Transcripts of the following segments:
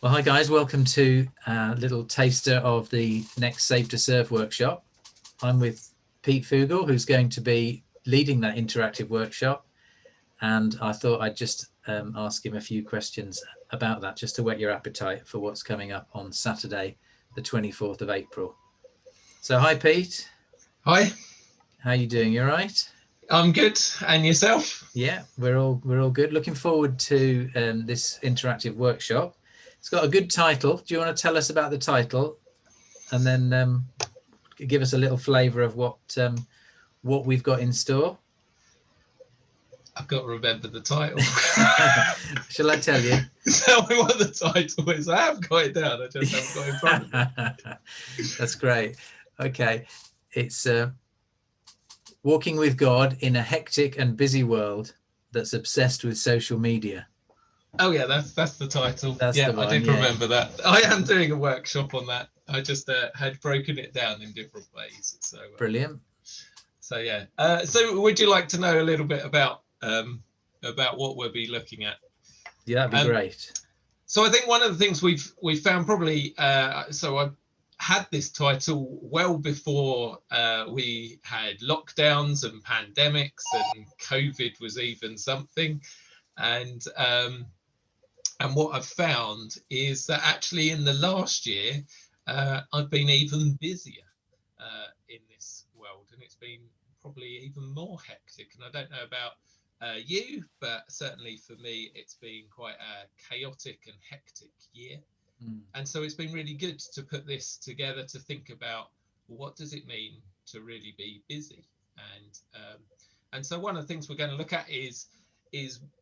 Well, hi guys, welcome to a little taster of the next Saved2Serve workshop. I'm with Pete Fugel, who's going to be leading that interactive workshop. And I thought I'd just ask him a few questions about that, just to whet your appetite for what's coming up on Saturday, the 24th of April. So hi, Pete. Hi. How are you doing? You all right? I'm good. And yourself? Yeah, we're all good. Looking forward to this interactive workshop. It's got a good title. Do you want to tell us about the title, and then give us a little flavour of what we've got in store? I've got to remember the title. Shall I tell you? Tell me what the title is. I have got it down. I just haven't got it in front of me. That's great. Okay, it's walking with God in a hectic and busy world that's obsessed with social media. Oh yeah, that's the title. That's yeah, the one, I did yeah. remember that. I am doing a workshop on that. I just had broken it down in different ways. So brilliant. So yeah. So would you like to know a little bit about what we'll be looking at? Yeah, that'd be great. So I think one of the things we've found probably, so I had this title well before we had lockdowns and pandemics, and COVID was even something. And what I've found is that actually in the last year, I've been even busier in this world, and it's been probably even more hectic. And I don't know about you, but certainly for me, it's been quite a chaotic and hectic year. And so it's been really good to put this together, to think about, well, what does it mean to really be busy? And so one of the things we're going to look at is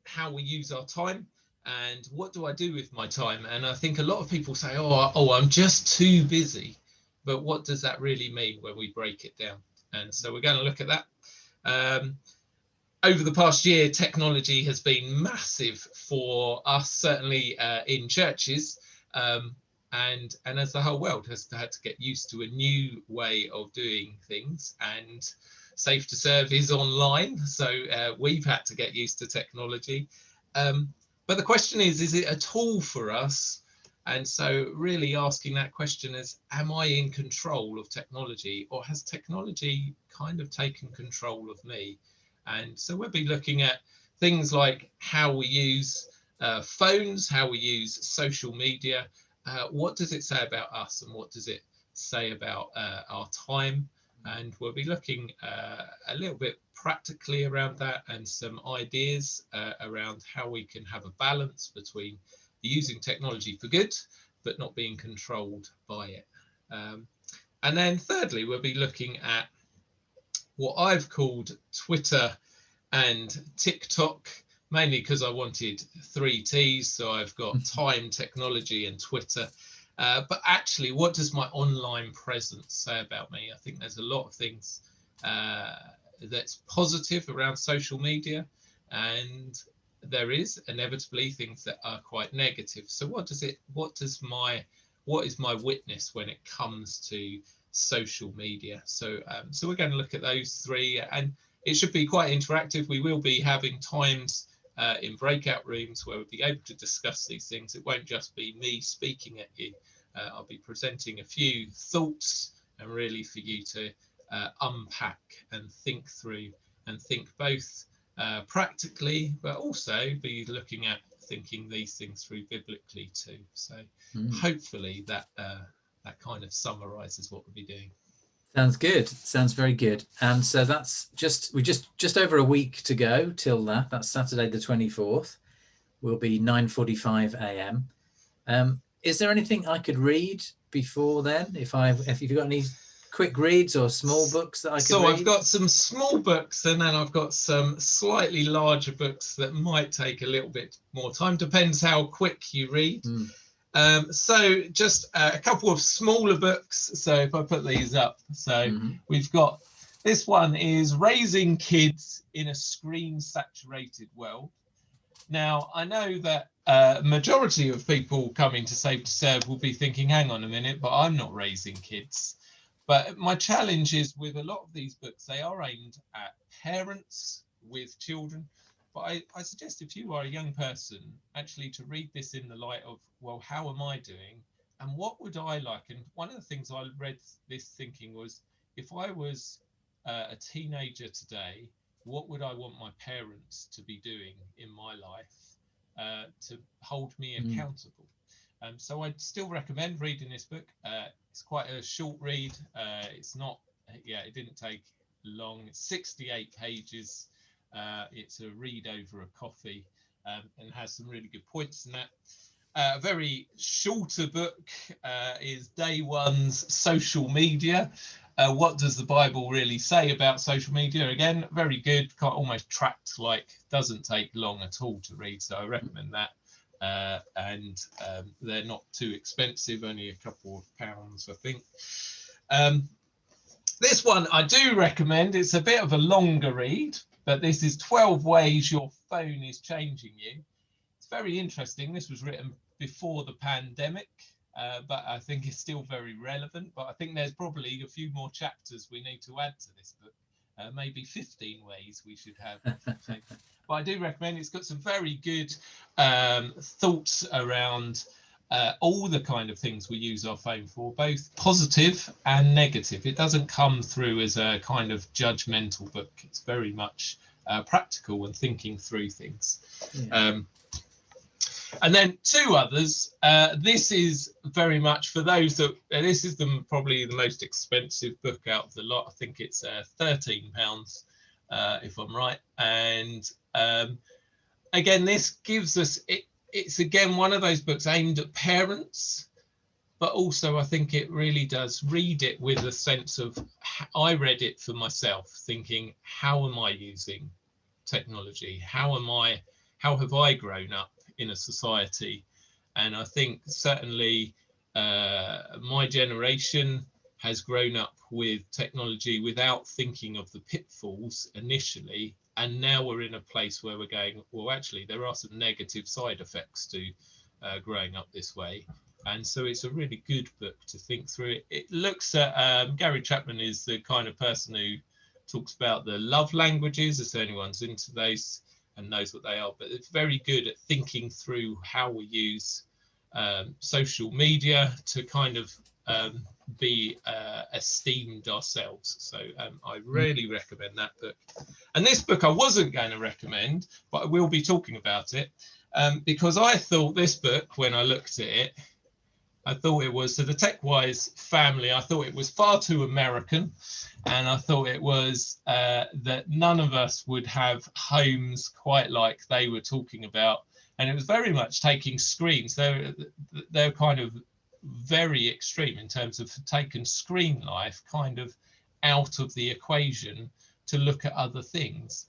how we use our time, and what do I do with my time? And I think a lot of people say, oh, I'm just too busy. But what does that really mean when we break it down? And so we're going to look at that. Over the past year, technology has been massive for us, certainly in churches, and as the whole world has had to get used to a new way of doing things. And Saved2Serve is online, so we've had to get used to technology. But the question is it a tool for us? And so really asking that question is, am I in control of technology, or has technology kind of taken control of me? And so we'll be looking at things like how we use phones, how we use social media. What does it say about us, and what does it say about our time? And we'll be looking a little bit practically around that, and some ideas around how we can have a balance between using technology for good, but not being controlled by it. And then thirdly, we'll be looking at what I've called Twitter and TikTok, mainly because I wanted 3 T's. So I've got time, technology, and Twitter. But actually, what does my online presence say about me? I think there's a lot of things that's positive around social media, and there is inevitably things that are quite negative. So what is my witness when it comes to social media? So we're going to look at those 3, and it should be quite interactive. We will be having times in breakout rooms where we'll be able to discuss these things. It won't just be me speaking at you. I'll be presenting a few thoughts, and really for you to unpack and think through, and think both practically, but also be looking at thinking these things through biblically too. So hopefully that kind of summarizes what we'll be doing. Sounds good. Sounds very good. And so that's just over a week to go till that. That's Saturday the 24th. Will be 9:45 a.m. Is there anything I could read before then? If you've got any quick reads or small books that I could read? So I've got some small books, and then I've got some slightly larger books that might take a little bit more time. Depends how quick you read. So just a couple of smaller books. So if I put these up, so we've got, this one is Raising Kids in a Screen-Saturated World. Now, I know that majority of people coming to Saved2Serve will be thinking, hang on a minute, but I'm not raising kids. But my challenge is, with a lot of these books, they are aimed at parents with children, But I suggest if you are a young person, actually to read this in the light of, well, how am I doing? And what would I like? And one of the things I read this thinking was, if I was a teenager today, what would I want my parents to be doing in my life to hold me accountable? So I'd still recommend reading this book. It's quite a short read. It's not, it didn't take long. It's 68 pages. It's a read over a coffee, and has some really good points in that. A very shorter book is Day One's Social Media. What does the Bible really say about social media? Again, very good, almost tract like, doesn't take long at all to read, so I recommend that. And they're not too expensive, only a couple of pounds, I think. This one I do recommend. It's a bit of a longer read, but this is 12 Ways Your Phone is Changing You. It's very interesting. This was written before the pandemic, but I think it's still very relevant. But I think there's probably a few more chapters we need to add to this book. Maybe 15 ways we should have. But I do recommend. It's got some very good thoughts around all the kind of things we use our phone for, both positive and negative. It doesn't come through as a kind of judgmental book. It's very much practical and thinking through things. Yeah. And then two others. This is very much for those that, this is probably the most expensive book out of the lot. I think it's £13, if I'm right. And again, this gives us, it's again one of those books aimed at parents, but also I think it really does read it with a sense of, I read it for myself thinking, how am I using technology? How have I grown up in a society? And I think certainly my generation has grown up with technology without thinking of the pitfalls initially. And now we're in a place where we're going, well, actually, there are some negative side effects to growing up this way. And so it's a really good book to think through. It looks at, Gary Chapman is the kind of person who talks about the love languages, if anyone's into those and knows what they are. But it's very good at thinking through how we use social media to kind of be esteemed ourselves. So I really recommend that book. And this book I wasn't going to recommend, but I will be talking about it because I thought this book, when I looked at it, I thought it was, so the TechWise family, I thought it was far too American, and I thought it was that none of us would have homes quite like they were talking about. And it was very much taking screens. They're kind of very extreme in terms of taking screen life kind of out of the equation to look at other things.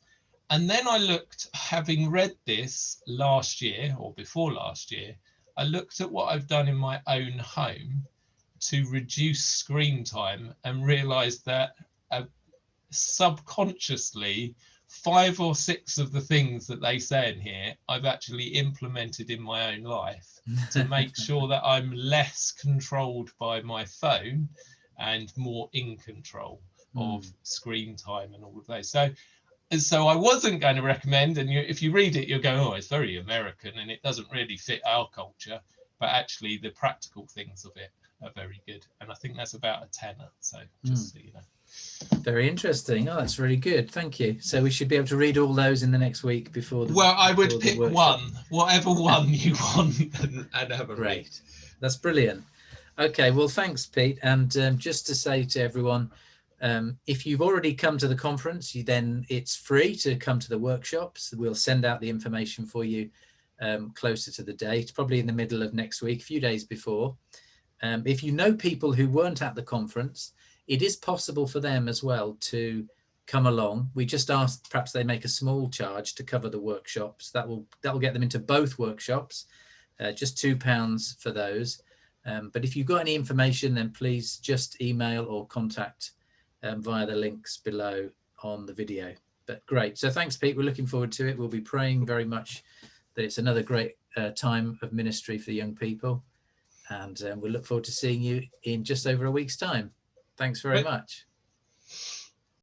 And then I looked, having read this last year or before last year, I looked at what I've done in my own home to reduce screen time and realized that subconsciously 5 or 6 of the things that they say in here I've actually implemented in my own life to make sure that I'm less controlled by my phone and more in control of screen time and all of those. So I wasn't going to recommend, and if you read it, you'll go, oh, it's very American and it doesn't really fit our culture, but actually the practical things of it are very good. And I think that's about a tenner. So just so you know. Very interesting. Oh, that's really good. Thank you. So we should be able to read all those in the next week before the Well, I would pick workshop. one, whatever one you want, and have a read. That's brilliant. Okay, well, thanks, Pete. And just to say to everyone, if you've already come to the conference, then it's free to come to the workshops. We'll send out the information for you closer to the date, probably in the middle of next week, a few days before. If you know people who weren't at the conference, it is possible for them as well to come along. We just asked perhaps they make a small charge to cover the workshops. That will get them into both workshops, just £2 for those. But if you've got any information, then please just email or contact via the links below on the video. But great. So thanks, Pete. We're looking forward to it. We'll be praying very much that it's another great time of ministry for young people. And we'll look forward to seeing you in just over a week's time. Thanks very much.